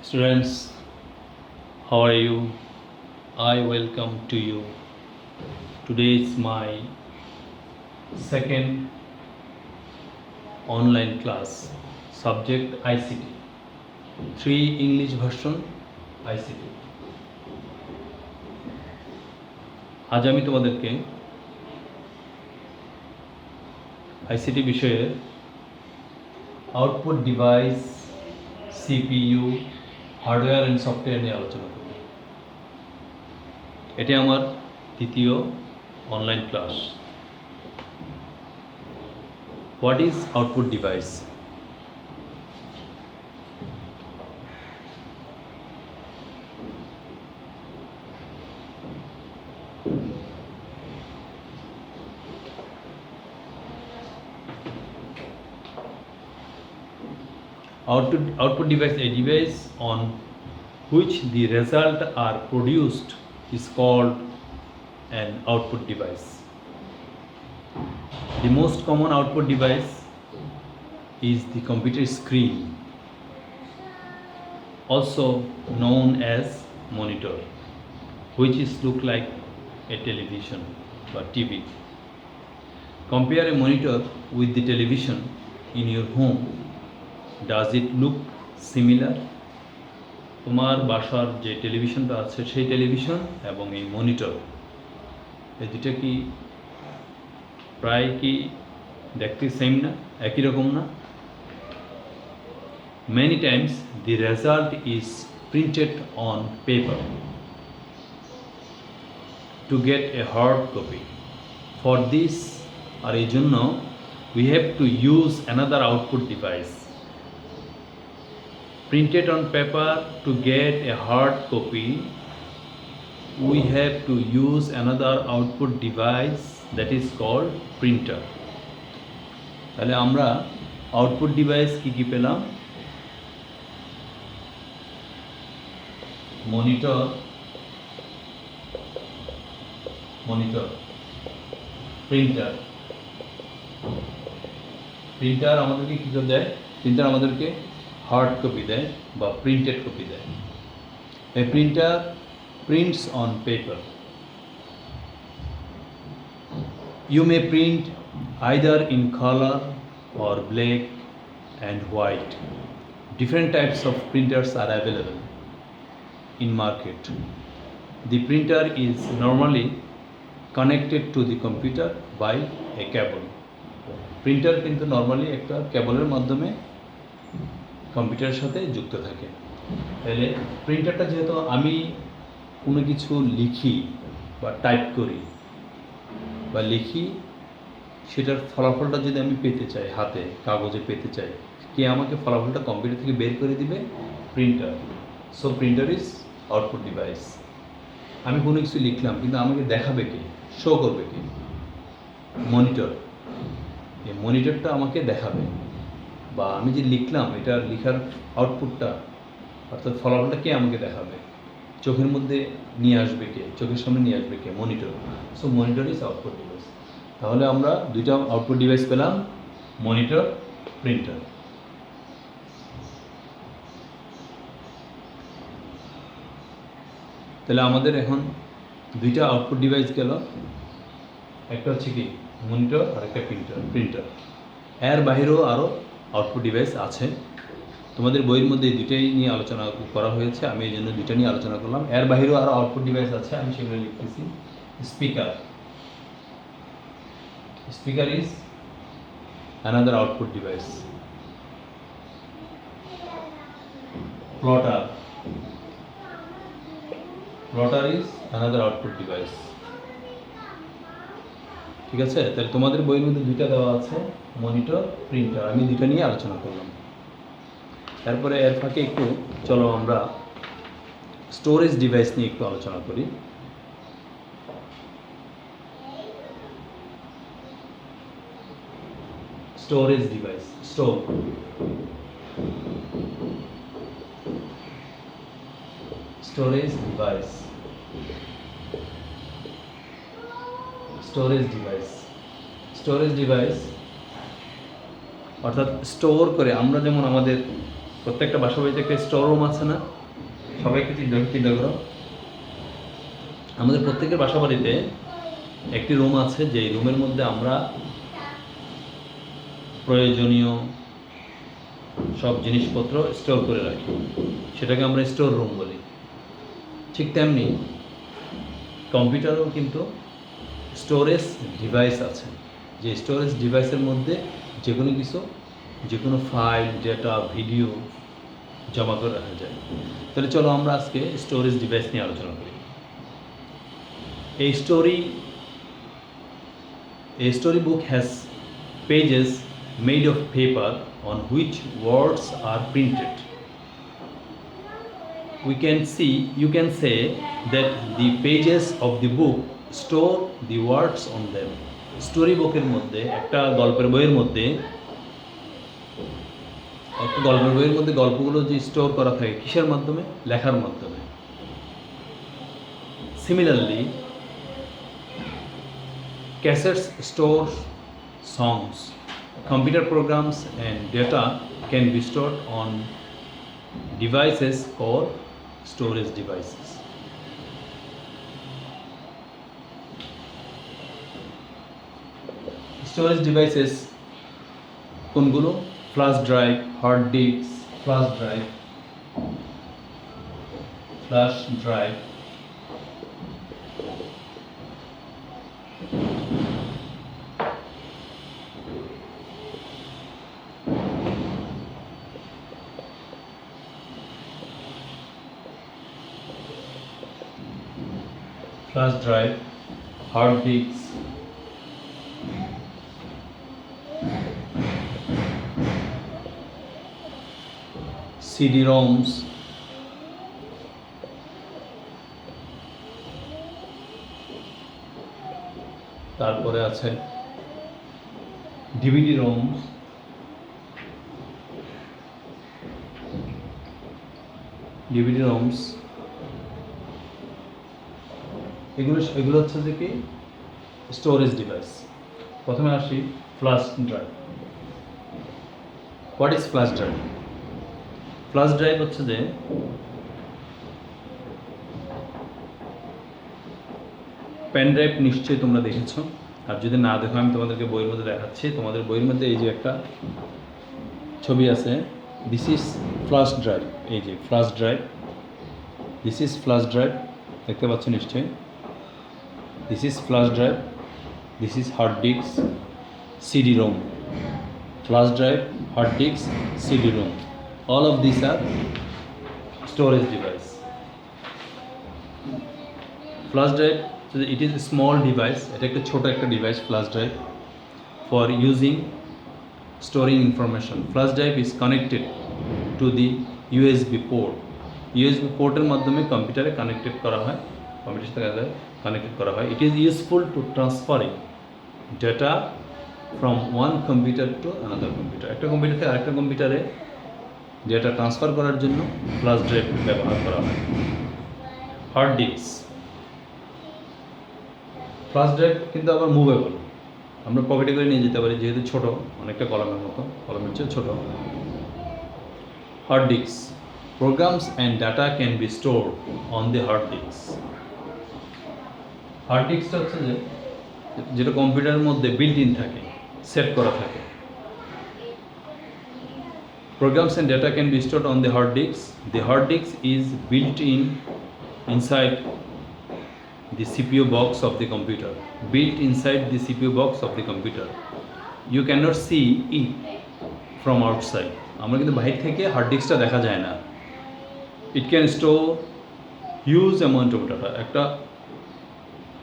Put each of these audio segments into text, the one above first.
Students, how are you? I welcome to you. Today is my second online class. Subject ICT. 3 English version ICT. আজ আমি তোমাদেরকে ICT বিষয়ে output device, CPU, hardware and software নিয়ে আলোচনা করব। এটি আমার দ্বিতীয় online class. What is output device? Output device, a device on which the result are produced, is called an output device. The most common output device is the computer screen, also known as monitor, which is look like a television or TV. Compare a monitor with the television in your home. Does it look similar? তোমার বাসার যে টেলিভিশনটা আছে সেই television এবং এই monitor, এই দুটো কি প্রায় কি দেখতে সেম না, একই রকম না? Many times the result is printed on paper to get a hard copy. For this আর এই জন্য we have to use another output device. Printed on paper, to get a hard copy we have to use another output device that is called printer. তাহলে আমরা output device কি পেলাম? Monitor, printer. Printer আমাদেরকে কি করে দেয়? Printer আমাদেরকে hard copy দেয় বা প্রিন্টেড কপি দেয়। A printer prints on paper. You may print either in color or black and white. Different types of printers are available in market. The printer is normally connected to the computer by a cable. Printer কিন্তু normally একটা কেবলের মাধ্যমে কম্পিউটারের সাথে যুক্ত থাকে। তাহলে প্রিন্টারটা যেহেতু আমি কোনো কিছু লিখি বা টাইপ করি বা লিখি, সেটার ফলাফলটা যদি আমি পেতে চাই, হাতে কাগজে পেতে চাই, কে আমাকে ফলাফলটা কম্পিউটার থেকে বের করে দিবে? Printer. So printer is output device. আমি কোনো কিছু লিখলাম কিন্তু আমাকে দেখাবে কে, শো করবে কে? মনিটর। এই মনিটরটা আমাকে দেখাবে, বা আমি যে লিখলাম এটার লেখার আউটপুটটা অর্থাৎ ফলাফলটা কে আমাকে দেখাবে? চোখের মধ্যে নিয়ে আসবে কে, চোখের সামনে নিয়ে আসবে কে? Monitor. So monitor is output device. তাহলে আমরা দুইটা আউটপুট ডিভাইস পেলাম, মনিটর, প্রিন্টার। তাহলে আমাদের এখন দুইটা আউটপুট ডিভাইস গেল, একটা হচ্ছে কি মনিটর আর একটা প্রিন্টার। এর বাইরেও আরও আউটপুট ডিভাইস আছে। তোমাদের বইয়ের মধ্যে দুইটাই নিয়ে আলোচনা করা হয়েছে, আমি এই জন্য দুইটা নিয়ে আলোচনা করলাম। এর বাইরেও আরও আউটপুট ডিভাইস আছে, আমি সেগুলো লিখতেছি। Speaker, speaker is another output device. Plotter, plotter is another output device. ঠিক আছে? তাহলে তোমাদের বইয়ের মধ্যে দুইটা দেওয়া আছে, মনিটর, প্রিন্টার। আমি দুইটা নিয়ে আলোচনা করলাম। তারপরে এর ফাঁকে একটু চলো আমরা স্টোরেজ ডিভাইস নিয়ে একটু আলোচনা করি। Storage device, storage device, storage device অর্থাৎ স্টোর করে। আমরা যেমন আমাদের প্রত্যেকটা বাসা বাড়িতে একটা স্টোর রুম আছে না? সবাইকে চিন্তা করো, আমাদের প্রত্যেকের বাসা বাড়িতে একটি রুম আছে, যেই রুমের মধ্যে আমরা প্রয়োজনীয় সব জিনিসপত্র স্টোর করে রাখি, সেটাকে আমরা স্টোর রুম বলি। ঠিক তেমনি কম্পিউটারেও কিন্তু স্টোরেজ ডিভাইস আছে, যে স্টোরেজ ডিভাইসের মধ্যে যে কোনো কিছু, যে কোনো ফাইল, ডেটা, ভিডিও জমা করে রাখা যায়। তাহলে চলো আমরা আজকে স্টোরেজ ডিভাইস নিয়ে আলোচনা করি। A storybook has pages made of paper on which words are printed. You can say that the pages of the book store the words on them. স্টোরিবুকের মধ্যে, একটা গল্পের বইয়ের মধ্যে গল্পগুলো যে স্টোর করা থাকে কিসের মাধ্যমে? লেখার মাধ্যমে। Similarly, cassettes store songs. Computer programs and data can be stored on devices called storage devices. Storage devices কোনগুলো? Flash drive, hard disk, flash drive, hard disk, CD-ROMs, তারপরে আছে DVD-ROMs, এগুলো হচ্ছে যে কি স্টোরেজ ডিভাইস। প্রথমে আসি flash drive. What is flash drive? Flash drive হচ্ছে যে পেন ড্রাইভ, নিশ্চয়ই তোমরা দেখেছো, আর যদি না দেখো আমি তোমাদেরকে বইয়ের মধ্যে দেখাচ্ছি। তোমাদের বইয়ের মধ্যে এই যে একটা ছবি আছে, দিস ইজ ফ্ল্যাশ ড্রাইভ। এই যে flash drive, this is flash drive, দেখতে পাচ্ছ নিশ্চয়ই। This is flash drive, this is hard disk, CD-ROM, flash drive, hard disk, CD-ROM. All of these are storage device. Flash drive, so it is a small device. এটা একটা ছোট একটা device flash drive for using storing information. Flash drive is connected to the USB port. USB পোর্টের মাধ্যমে কম্পিউটারে connected করা হয়, কম্পিউটারের সাথে কানেক্টেড করা হয়। It is useful to transferring data from one computer to another computer. একটা কম্পিউটার থেকে আরেকটা কম্পিউটারে ডেটা ট্রান্সফার করার জন্য ফ্ল্যাশ ড্রাইভ ব্যবহার করা হয়। হার্ড ডিস্ক, ফ্ল্যাশ ড্রাইভ কিন্তু আবার মুভেবল, আমরা পকেটে করে নিয়ে যেতে পারি, যেহেতু ছোট, অনেকটা কলমের মতো, কলমের চেয়ে ছোট। Hard disk, programs and data can be stored on the hard disk. Hard ডিস্কটা হচ্ছে যে যেটা কম্পিউটারের মধ্যে বিল্ট ইন থাকে, সেট করা থাকে। Programs and data can be stored on the hard disk. The hard disk is built inside the CPU box of the computer. Built inside the CPU box of the computer. You cannot see it from outside. আমরা কিন্তু বাইরে থেকে hard ডিস্কটা দেখা যায় না। It can store huge amount of data. একটা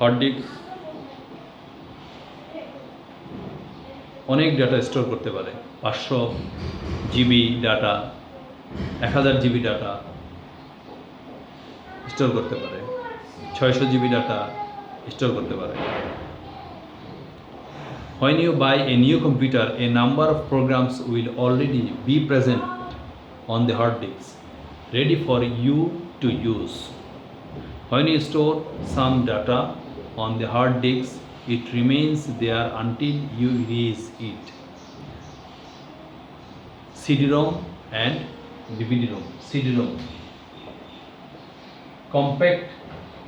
hard disk অনেক data store করতে পারে। 500 GB data, 1000 GB data store করতে পারে, 600 GB ডাটা স্টোর করতে পারে। When you buy a new computer, a number of programs will already be present on the hard disk, ready for you to use. When you store some data on the hard disk, it remains there until you erase it. CD-ROM and DVD-ROM. CD-ROM, compact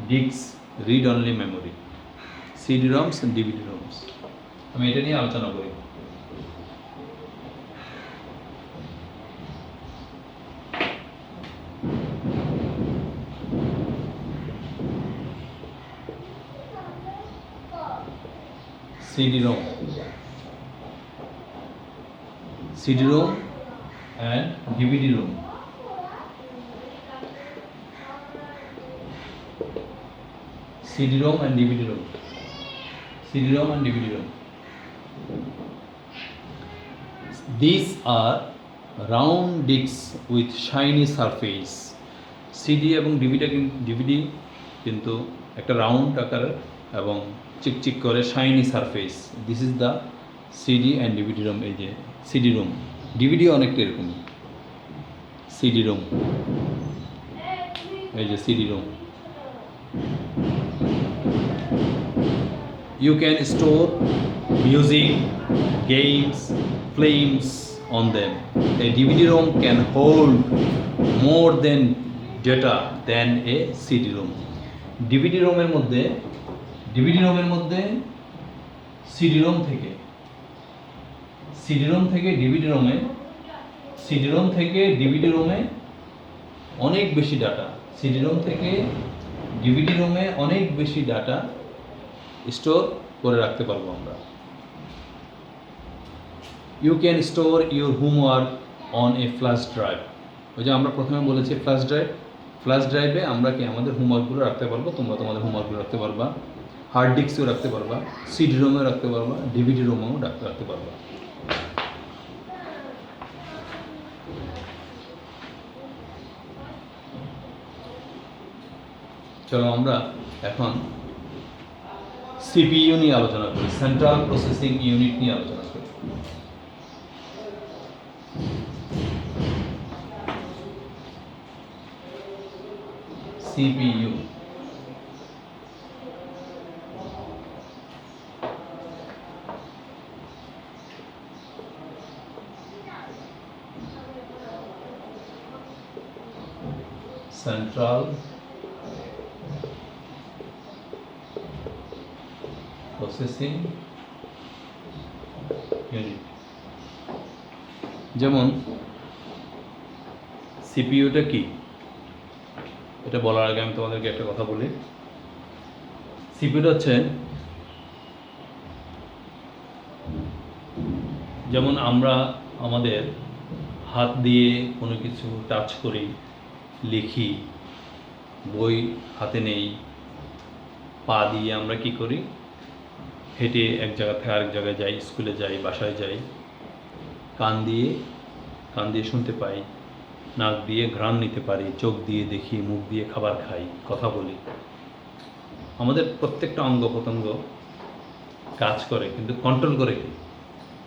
disks, read only memory, CD-ROMs and DVD-ROMs. আমি এটা নিয়ে আলোচনা করি। CD-ROM and DVD-ROM. CD-ROM and DVD-ROM. CD-ROM and DVD-ROM. These are round disks with shiny surface. CD এবং DVD কিন্তু একটা round আকারের এবং চিকচিক করে shiny surface. This is the CD and DVD ROM. এই যে সিডি রোম, ডিভিডি অনেকটা এরকমই। সিডি রোম, এই যে CD Rome. You can store music, games, films on them. A DVD-ROM can hold more than data than a CD-ROM. DVD-ROM এর মধ্যে CD-ROM থেকে DVD-ROM-এ অনেক বেশি ডাটা, CD-ROM থেকে DVD-ROM-এ অনেক বেশি ডাটা স্টোর করে রাখতে পারবো আমরা। You can store your homework on a flash drive. ওই যে আমরা প্রথমে বলেছি ফ্ল্যাশ ড্রাইভে আমরা কি আমাদের হোমওয়ার্কগুলো রাখতে পারবো, তোমরা তোমাদের হোমওয়ার্কগুলো রাখতে পারবা, হার্ড ডিস্কেও রাখতে পারবা, CD-ROM-এও রাখতে পারবা, DVD-ROM-এও রাখতে পারবা। চলো আমরা এখন CPU নিয়ে আলোচনা করি, সেন্ট্রাল প্রসেসিং ইউনিট নিয়ে আলোচনা করি। CPU central processing unit. যেমন সিপিইউটা কি, এটা বলার আগে আমি তোমাদেরকে একটা কথা বলি। সিপিইউটা হচ্ছে, যেমন আমরা আমাদের হাত দিয়ে কোনো কিছু টাচ করি, লিখি, বই হাতে নেই, পা দিয়ে আমরা কি করি, হেঁটে এক জায়গা থেকে আরেক জায়গায় যাই, স্কুলে যাই, বাসায় যাই, কান দিয়ে শুনতে পাই, নাক দিয়ে ঘ্রাণ নিতে পারি, চোখ দিয়ে দেখি, মুখ দিয়ে খাবার খাই, কথা বলি। আমাদের প্রত্যেকটা অঙ্গ প্রত্যঙ্গ কাজ করে, কিন্তু কন্ট্রোল করে কি?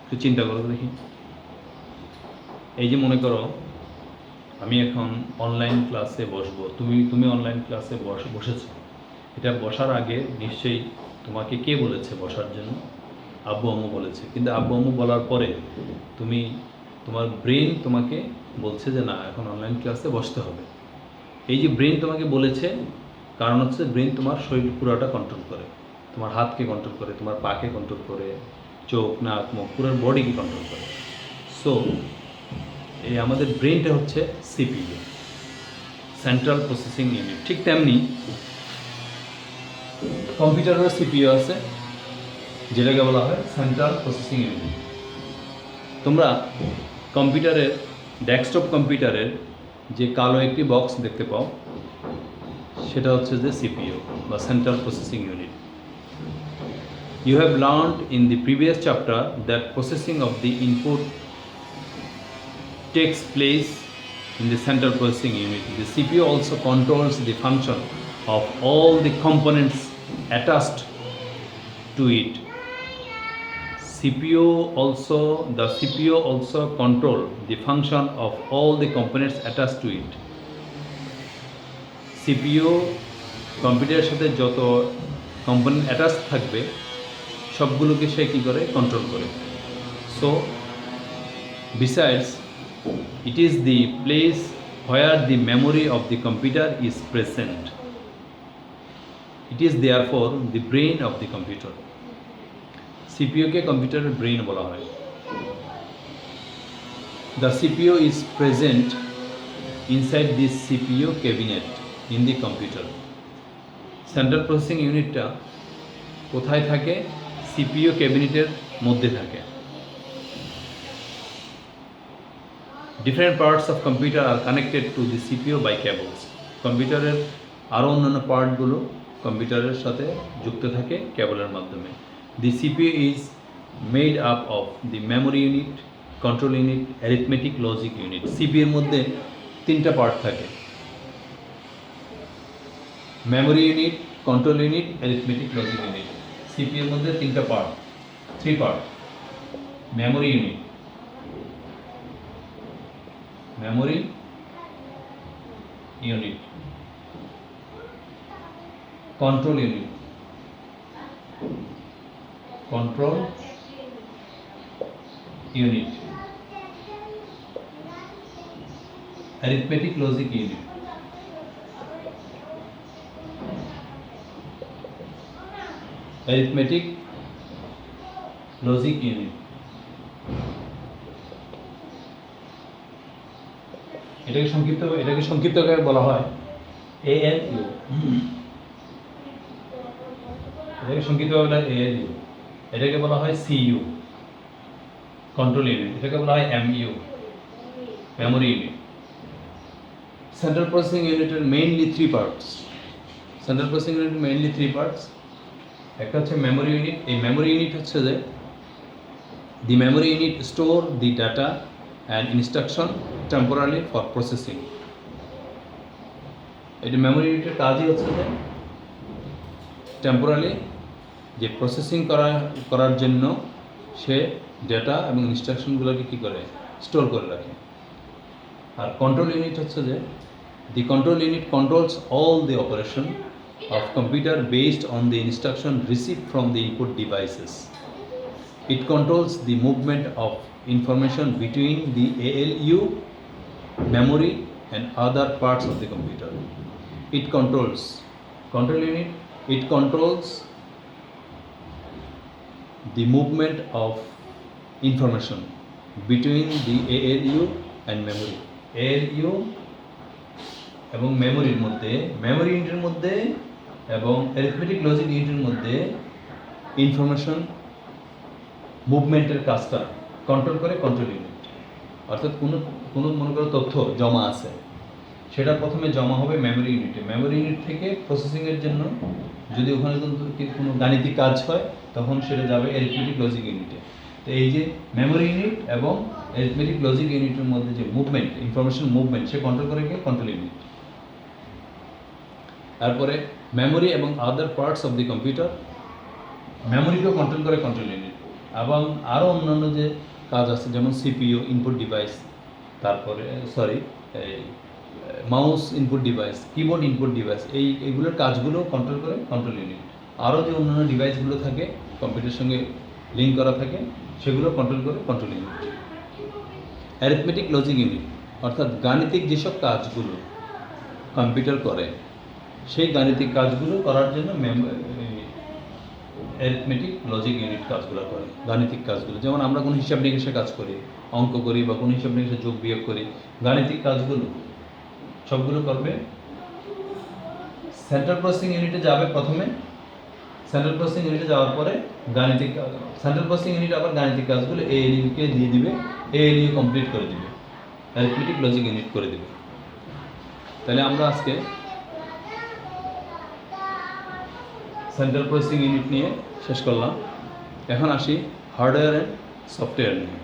একটু চিন্তা করো দেখি। এই যে মনে করো আমি এখন অনলাইন ক্লাসে বসবো, তুমি অনলাইন ক্লাসে বসেছো। এটা বসার আগে নিশ্চয়ই তোমাকে কে বলেছে বসার জন্য? আব্বু আম্মু বলেছে। কিন্তু আব্বু আম্মু বলার পরে তোমার ব্রেন তোমাকে বলছে যে না, এখন অনলাইন ক্লাসে বসতে হবে। এই যে ব্রেন তোমাকে বলেছে, কারণ হচ্ছে ব্রেন তোমার শরীর পুরোটা কন্ট্রোল করে, তোমার হাতকে কন্ট্রোল করে, তোমার পাকে কন্ট্রোল করে, চোখ, নাক, মুখ, পুরো বডিকে কন্ট্রোল করে। সো এই আমাদের ব্রেনটা হচ্ছে সিপিইউ, সেন্ট্রাল প্রসেসিং ইউনিট। ঠিক তেমনি কম্পিউটারের সিপিইউ আছে, যেটাকে বলা হয় সেন্ট্রাল প্রসেসিং ইউনিট। তোমরা কম্পিউটারের, ডেস্কটপ কম্পিউটারের যে কালো একটি বক্স দেখতে পাও, সেটা হচ্ছে যে সিপিইউ বা central processing unit. You have learned in the previous chapter that processing of the input takes place in the central processing unit. The CPU also controls the function of all the components attached to it. The CPU also control the function of all the components attached to it. CPU কম্পিউটারের সাথে যত component attach থাকবে সবগুলোকে সে কী করে, control করে। So besides, it is the place where the memory of the computer is present. It is therefore the brain of the computer. CPU কে কম্পিউটারের brain বলা হয়। The CPU is present inside this CPU cabinet in the computer. Central processing ইউনিটটা কোথায় থাকে? CPU ক্যাবিনেটের মধ্যে থাকে। Different parts of computer are connected to the CPU by cables. কম্পিউটারের আরও অন্যান্য পার্টগুলো কম্পিউটারের সাথে যুক্ত থাকে কেবলের মাধ্যমে। The CPU is made up of the memory unit, control unit, arithmetic logic unit. CPU এর মধ্যে তিনটা পার্ট থাকে: memory unit, control unit, arithmetic logic unit. CPU এর মধ্যে তিনটা part, three part: memory unit, memory unit, control unit, control unit, arithmetic logic unit. Arithmetic logic unit এটাকে সংক্ষিপ্ত করে বলা হয় ALU। এটাকে সংক্ষিপ্তভাবে বলা হয় ALU। এটাকে বলা হয় CU, কন্ট্রোল ইউনিট। এটাকে বলা হয় MU, memory unit. Central processing ইউনিটের mainly three parts. Central processing ইউনিটের মেইনলি থ্রি পার্টস। একটা হচ্ছে মেমোরি ইউনিট। এই মেমোরি ইউনিট হচ্ছে যে the memory unit store the data and instruction temporary for processing. এটা মেমোরি ইউনিটের কাজই হচ্ছে যে টেম্পোরারি যে প্রসেসিং করার জন্য সে ডেটা এবং ইনস্ট্রাকশনগুলোকে কী করে স্টোর করে রাখে। আর কন্ট্রোল ইউনিট হচ্ছে যে দি control unit controls all the operation of computer based on the instruction received from the input devices. It controls the movement of information between the ALU, memory and other parts of the computer. It controls, control unit, it controls the movement of information between the ALU and memory. ALU এবং মেমোরির মধ্যে, memory ইউনিটের মধ্যে এবং arithmetic logic ইউনিটের মধ্যে information মুভমেন্টের কাজটা control করে কন্ট্রোল ইউনিট। অর্থাৎ কোনো মনে করো তথ্য জমা আছে, সেটা প্রথমে জমা হবে মেমোরি ইউনিটে। মেমোরি ইউনিট থেকে প্রসেসিংয়ের জন্য যদি ওখানে কোনো গাণিতিক কাজ হয় তখন সেটা যাবে অ্যারিথমেটিক লজিক ইউনিটে। তো এই যে মেমোরি ইউনিট এবং অ্যারিথমেটিক লজিক ইউনিটের মধ্যে যে মুভমেন্ট, ইনফরমেশন মুভমেন্ট, সে কন্ট্রোল করে কে? Control unit. তারপরে মেমোরি এবং other parts of the computer, মেমোরিকেও কন্ট্রোল করে কন্ট্রোল ইউনিট। এবং আরও অন্যান্য যে কাজ আছে যেমন সিপিইউ ইনপুট ডিভাইস, তারপরে mouse input device, keyboard input device, এইগুলোর কাজগুলো কন্ট্রোল করে কন্ট্রোল ইউনিট। আরও যে অন্যান্য ডিভাইসগুলো থাকে কম্পিউটারের সঙ্গে লিঙ্ক করা থাকে সেগুলো কন্ট্রোল করে control unit. Arithmetic logic unit অর্থাৎ গাণিতিক যেসব কাজগুলো কম্পিউটার করে সেই গাণিতিক কাজগুলো করার জন্য অ্যারিথমেটিক লজিক ইউনিট কাজগুলো করে। গাণিতিক কাজগুলো যেমন আমরা কোনো হিসাব নিকেশে কাজ করি, অঙ্ক করি বা কোনো হিসাব নিকেশে যোগ বিয়োগ করি, গাণিতিক কাজগুলো সবগুলো করবে সেন্ট্রাল প্রসেসিং ইউনিটে যাবে প্রথমে। সেন্ট্রাল প্রসেসিং ইউনিটে যাওয়ার পরে গাণিতিক সেন্ট্রাল প্রসেসিং ইউনিট আবার গাণিতিক কাজগুলো ALU-কে দিয়ে দিবে, ALU কমপ্লিট করে দিবে, অ্যারিথমেটিক লজিক ইউনিট করে দিবে। তাহলে আমরা আজকে সেন্ট্রাল প্রসেসিং ইউনিট নিয়ে শেষ করলাম। এখন আসি হার্ডওয়্যার অ্যান্ড সফটওয়্যার নিয়ে।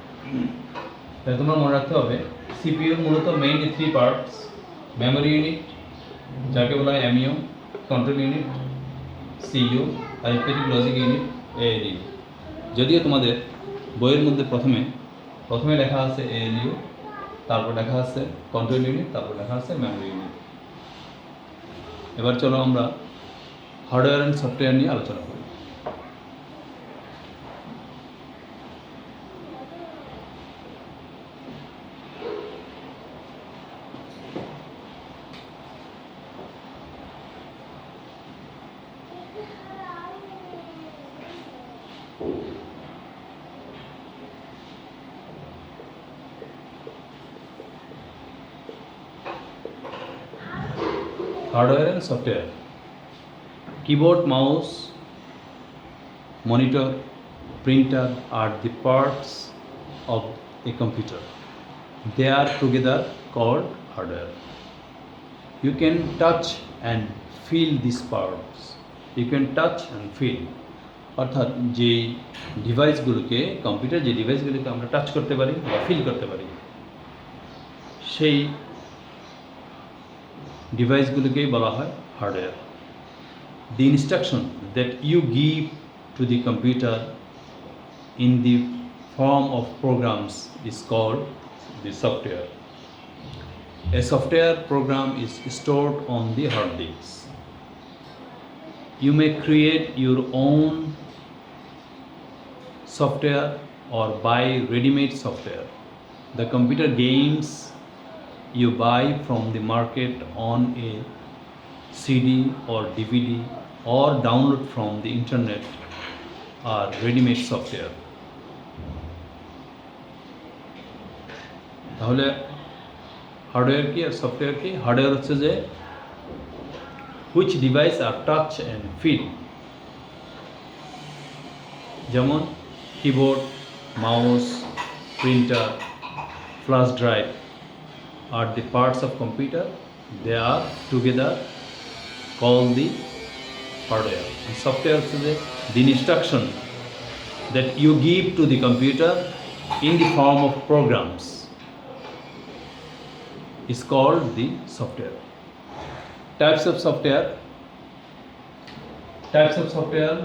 তাহলে তোমরা মনে রাখতে হবে সিপিইউর মূলত mainly three parts: memory unit যাকে বলা হয় MU, control unit CU, arithmetic logic unit ALU। যদিও তোমাদের বইয়ের মধ্যে প্রথমে লেখা আছে ALU, তারপর লেখা আছে কন্ট্রোল ইউনিট, তারপর লেখা আছে মেমোরি ইউনিট। এবার চলো আমরা হার্ডওয়্যার অ্যান্ড সফটওয়্যার নিয়ে আলোচনা করি। Hardware and software. Keyboard, mouse, monitor, printer are the parts of a computer. They are together called hardware. You can touch and feel these parts. You can touch and feel. অর্থাৎ যে ডিভাইসগুলোকে computer যে ডিভাইসগুলোকে আমরা touch করতে পারি বা feel করতে পারি সেই ডিভাইসগুলোকেই বলা হয় hardware. The instruction that you give to the computer in the form of programs is called the software. A software program is stored on the hard disk. You may create your own software or buy ready-made software. The computer games you buy from the market on a CD or DVD or download from the internet are ready-made software. তাহলে hardware কি আর software কি? Hardware হচ্ছে যে which device are touch and feel, যেমন keyboard, mouse, printer, flash drive are the parts of computer. They are together called the hardware. And software is the instruction that you give to the computer in the form of programs is called the software. Types of software. Types of software.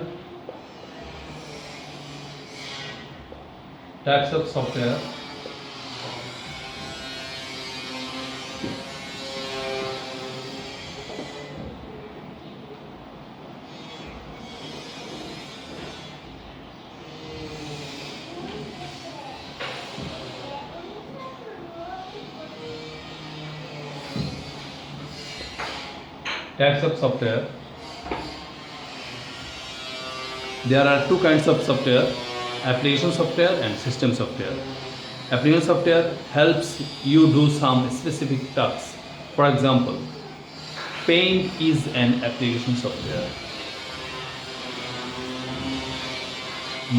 Types of software. Types of software. There are two kinds of software: application software and system software. Application software helps you do some specific tasks. For example, Paint is an application software.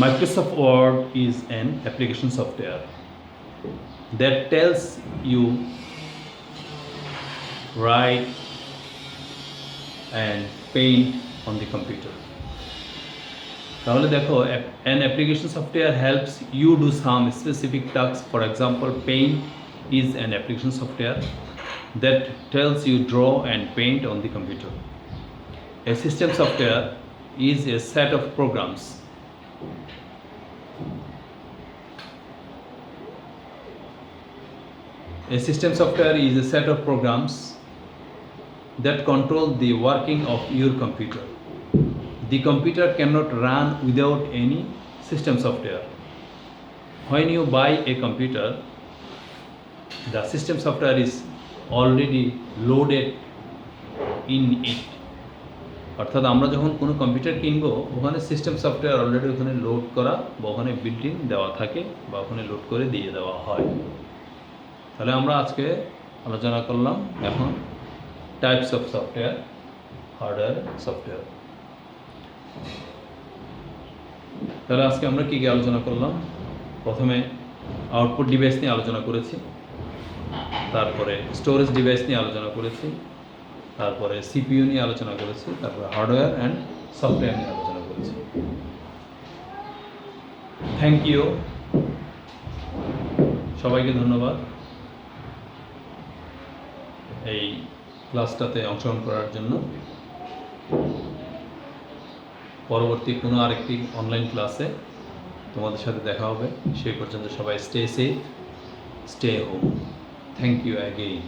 Microsoft Word is an application software that tells you write and paint on the computer. তাহলে দেখো, an application software helps you do some specific tasks. For example, Paint is an application software that tells you draw and paint on the computer. A system software is a set of programs. A system software is a set of programs that control the working of your computer. The computer cannot run without any system software. When you buy a computer, the system software is already loaded in it. অর্থাৎ আমরা যখন কোনো computer কিনবো, ওখানে system software already ওখানে load করা বা ওখানে বিল্ট ইন দেওয়া থাকে বা ওখানে লোড করে দিয়ে দেওয়া হয়। তাহলে আমরা আজকে আলোচনা করলাম এখন types of software, hardware, software. তাহলে আজকে আমরা কী কী আলোচনা করলাম? প্রথমে আউটপুট ডিভাইস নিয়ে আলোচনা করেছি, তারপরে স্টোরেজ ডিভাইস নিয়ে আলোচনা করেছি, তারপরে সিপিইউ নিয়ে আলোচনা করেছি, তারপরে হার্ডওয়্যার অ্যান্ড সফটওয়্যার নিয়ে আলোচনা করেছি। থ্যাংক ইউ, সবাইকে ধন্যবাদ এই ক্লাসটাতে অংশগ্রহণ করার জন্য। পরবর্তী কোনো আরেকটি অনলাইন ক্লাসে তোমাদের সাথে দেখা হবে। সেই পর্যন্ত সবাই stay safe, stay home. Thank you again.